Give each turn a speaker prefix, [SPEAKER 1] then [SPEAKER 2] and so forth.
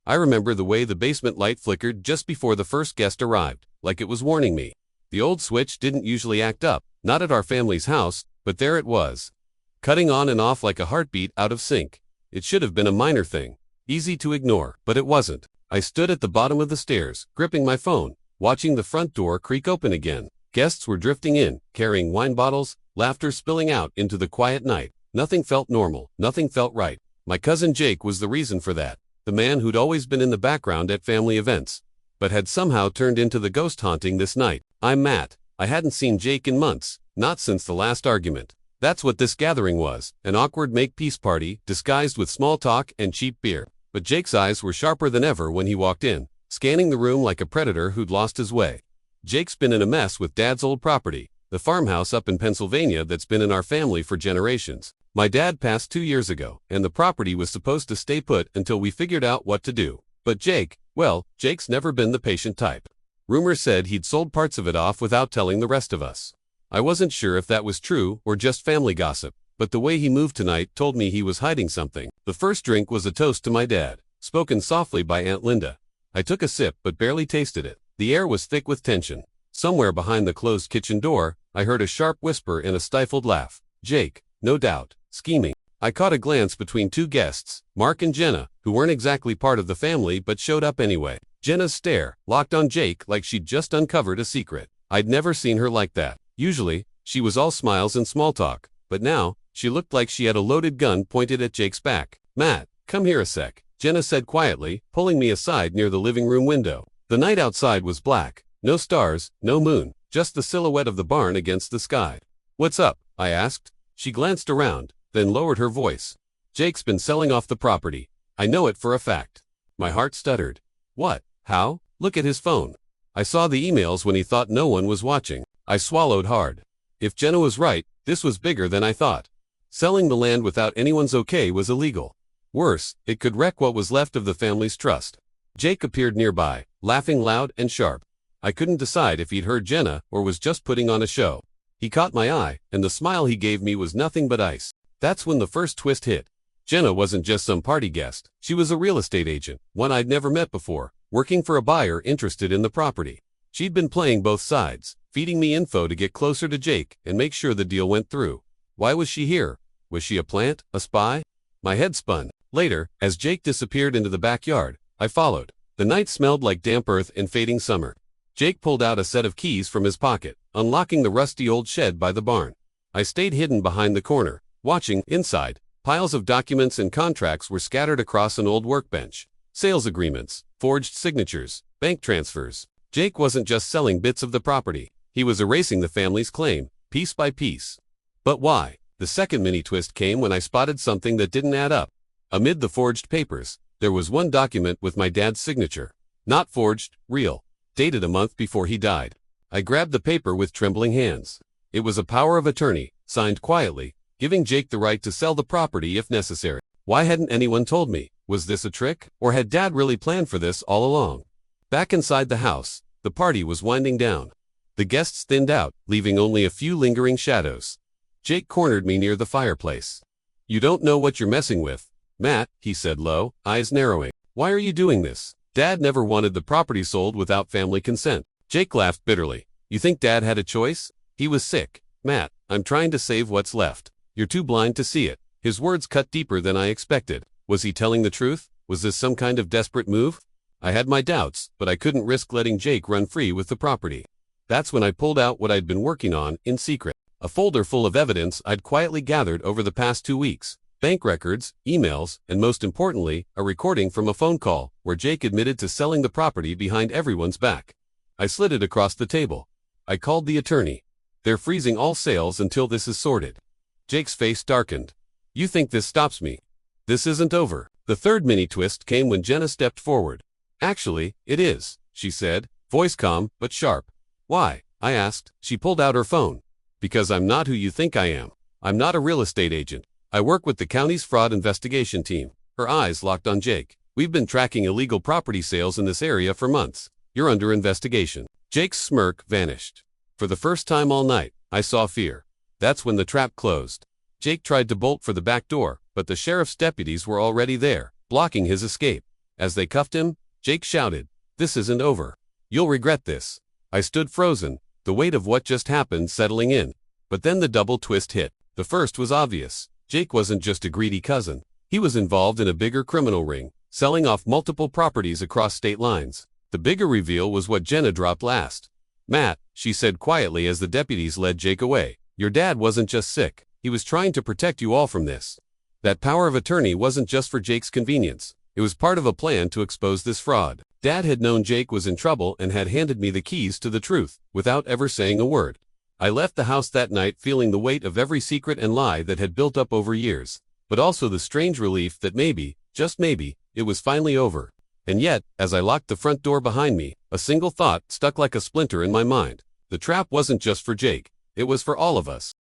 [SPEAKER 1] I remember the way the basement light flickered just before the first guest arrived, like it was warning me. The old switch didn't usually act up, not at our family's house, but there it was. Cutting on and off like a heartbeat out of sync. It should have been a minor thing, easy to ignore, but it wasn't. I stood at the bottom of the stairs, gripping my phone, watching the front door creak open again. Guests were drifting in, carrying wine bottles, laughter spilling out into the quiet night. Nothing felt normal, nothing felt right. My cousin Jake was the reason for that, the man who'd always been in the background at family events, but had somehow turned into the ghost haunting this night. I'm Matt. I hadn't seen Jake in months, not since the last argument. That's what this gathering was, an awkward make-peace party, disguised with small talk and cheap beer. But Jake's eyes were sharper than ever when he walked in, scanning the room like a predator who'd lost his way. Jake's been in a mess with Dad's old property, the farmhouse up in Pennsylvania that's been in our family for generations. My dad passed 2 years ago, and the property was supposed to stay put until we figured out what to do. But Jake, well, Jake's never been the patient type. Rumors said he'd sold parts of it off without telling the rest of us. I wasn't sure if that was true or just family gossip, but the way he moved tonight told me he was hiding something. The first drink was a toast to my dad, spoken softly by Aunt Linda. I took a sip but barely tasted it. The air was thick with tension. Somewhere behind the closed kitchen door, I heard a sharp whisper and a stifled laugh. Jake, no doubt, scheming. I caught a glance between two guests, Mark and Jenna, who weren't exactly part of the family but showed up anyway. Jenna's stare, locked on Jake like she'd just uncovered a secret. I'd never seen her like that. Usually, she was all smiles and small talk, but now, she looked like she had a loaded gun pointed at Jake's back. Matt, come here a sec, Jenna said quietly, pulling me aside near the living room window. The night outside was black. No stars, no moon, just the silhouette of the barn against the sky. What's up? I asked. She glanced around, then lowered her voice. Jake's been selling off the property. I know it for a fact. My heart stuttered. What? How? Look at his phone. I saw the emails when he thought no one was watching. I swallowed hard. If Jenna was right, this was bigger than I thought. Selling the land without anyone's okay was illegal. Worse, it could wreck what was left of the family's trust. Jake appeared nearby, laughing loud and sharp. I couldn't decide if he'd heard Jenna or was just putting on a show. He caught my eye, and the smile he gave me was nothing but ice. That's when the first twist hit. Jenna wasn't just some party guest. She was a real estate agent, one I'd never met before, working for a buyer interested in the property. She'd been playing both sides, feeding me info to get closer to Jake and make sure the deal went through. Why was she here? Was she a plant, a spy? My head spun. Later, as Jake disappeared into the backyard, I followed. The night smelled like damp earth and fading summer. Jake pulled out a set of keys from his pocket, unlocking the rusty old shed by the barn. I stayed hidden behind the corner, watching. Inside, piles of documents and contracts were scattered across an old workbench. Sales agreements, forged signatures, bank transfers. Jake wasn't just selling bits of the property. He was erasing the family's claim, piece by piece. But why? The second mini twist came when I spotted something that didn't add up. Amid the forged papers, there was one document with my dad's signature. Not forged, real. Dated a month before he died. I grabbed the paper with trembling hands. It was a power of attorney, signed quietly, giving Jake the right to sell the property if necessary. Why hadn't anyone told me? Was this a trick? Or had Dad really planned for this all along? Back inside the house, the party was winding down. The guests thinned out, leaving only a few lingering shadows. Jake cornered me near the fireplace. You don't know what you're messing with, Matt, he said low, eyes narrowing. Why are you doing this? Dad never wanted the property sold without family consent. Jake laughed bitterly. You think Dad had a choice? He was sick. Matt, I'm trying to save what's left. You're too blind to see it. His words cut deeper than I expected. Was he telling the truth? Was this some kind of desperate move? I had my doubts, but I couldn't risk letting Jake run free with the property. That's when I pulled out what I'd been working on in secret. A folder full of evidence I'd quietly gathered over the past 2 weeks. Bank records, emails, and most importantly, a recording from a phone call where Jake admitted to selling the property behind everyone's back. I slid it across the table. I called the attorney. They're freezing all sales until this is sorted. Jake's face darkened. You think this stops me? This isn't over. The third mini twist came when Jenna stepped forward. Actually, it is, she said, voice calm but sharp. Why? I asked. She pulled out her phone. Because I'm not who you think I am. I'm not a real estate agent. I work with the county's fraud investigation team. Her eyes locked on Jake. We've been tracking illegal property sales in this area for months. You're under investigation. Jake's smirk vanished. For the first time all night, I saw fear. That's when the trap closed. Jake tried to bolt for the back door, but the sheriff's deputies were already there, blocking his escape. As they cuffed him, Jake shouted, "This isn't over. You'll regret this." I stood frozen, the weight of what just happened settling in. But then the double twist hit. The first was obvious. Jake wasn't just a greedy cousin. He was involved in a bigger criminal ring, selling off multiple properties across state lines. The bigger reveal was what Jenna dropped last. "Matt," she said quietly as the deputies led Jake away, "your dad wasn't just sick. He was trying to protect you all from this. That power of attorney wasn't just for Jake's convenience. It was part of a plan to expose this fraud." Dad had known Jake was in trouble and had handed me the keys to the truth, without ever saying a word. I left the house that night feeling the weight of every secret and lie that had built up over years, but also the strange relief that maybe, just maybe, it was finally over. And yet, as I locked the front door behind me, a single thought stuck like a splinter in my mind. The trap wasn't just for Jake. It was for all of us.